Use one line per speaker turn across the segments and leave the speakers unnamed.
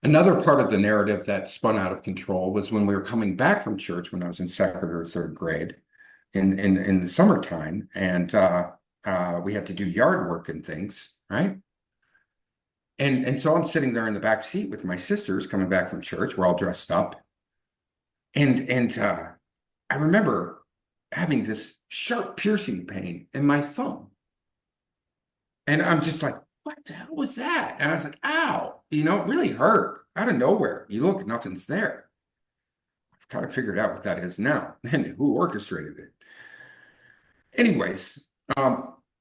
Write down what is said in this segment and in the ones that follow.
Another part of the narrative that spun out of control was when we were coming back from church when I was in second or third grade in the summertime, and we had to do yard work and things, right? And so I'm sitting there in the back seat with my sisters coming back from church. We're all dressed up, and I remember having this sharp piercing pain in my thumb, and I'm just like, what the hell was that? And I was like, ow, it really hurt out of nowhere. You look, nothing's there. I've kind of figured out what that is now and who orchestrated it. Anyways,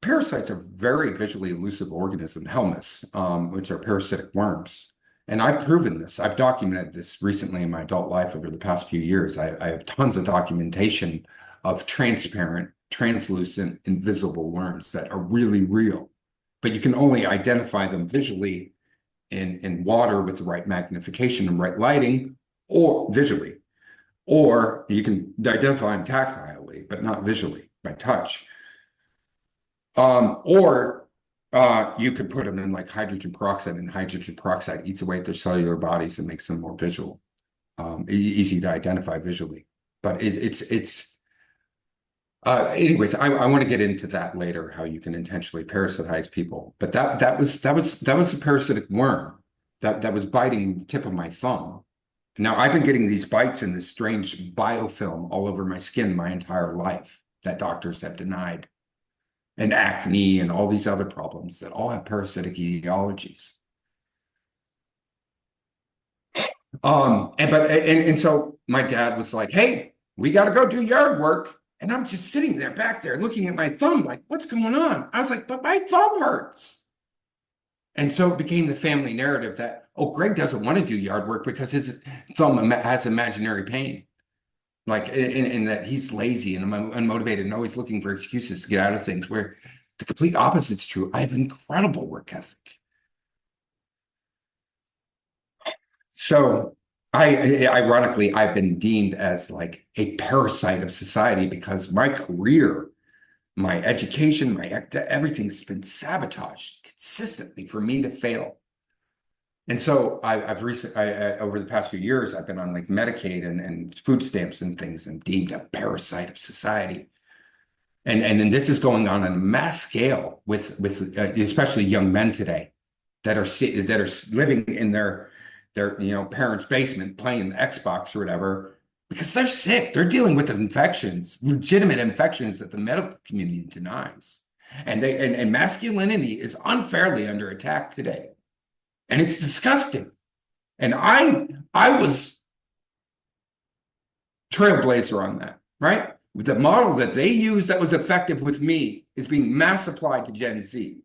parasites are very visually elusive organisms, helminths, which are parasitic worms. And I've proven this. I've documented this recently in my adult life over the past few years. I have tons of documentation of transparent, translucent, invisible worms that are really real. But you can only identify them visually in water with the right magnification and right lighting, or visually. Or you can identify them tactilely, but not visually, by touch. Or you could put them in like hydrogen peroxide, and hydrogen peroxide eats away at their cellular bodies and makes them more visual, easy to identify visually. But anyways, I want to get into that later, how you can intentionally parasitize people. But that was a parasitic worm that was biting the tip of my thumb. Now I've been getting these bites in this strange biofilm all over my skin my entire life that doctors have denied, and acne and all these other problems that all have parasitic etiologies. And so my dad was like, hey, we got to go do yard work. And I'm just sitting there back there looking at my thumb like, what's going on? I was like, but my thumb hurts. And so it became the family narrative that, oh, Greg doesn't want to do yard work because his thumb has imaginary pain. Like, in that he's lazy and unmotivated and always looking for excuses to get out of things, where the complete opposite's true. I have incredible work ethic. So ironically, I've been deemed as like a parasite of society because my career, my education, everything's been sabotaged consistently for me to fail. And so I've recently, over the past few years, I've been on like Medicaid and food stamps and things, and deemed a parasite of society. And this is going on a mass scale with especially young men today that are living in their parents' basement playing Xbox or whatever because they're sick. They're dealing with infections, legitimate infections that the medical community denies, and masculinity is unfairly under attack today. And it's disgusting. And I was trailblazer on that, right? The model that they use that was effective with me is being mass applied to Gen Z.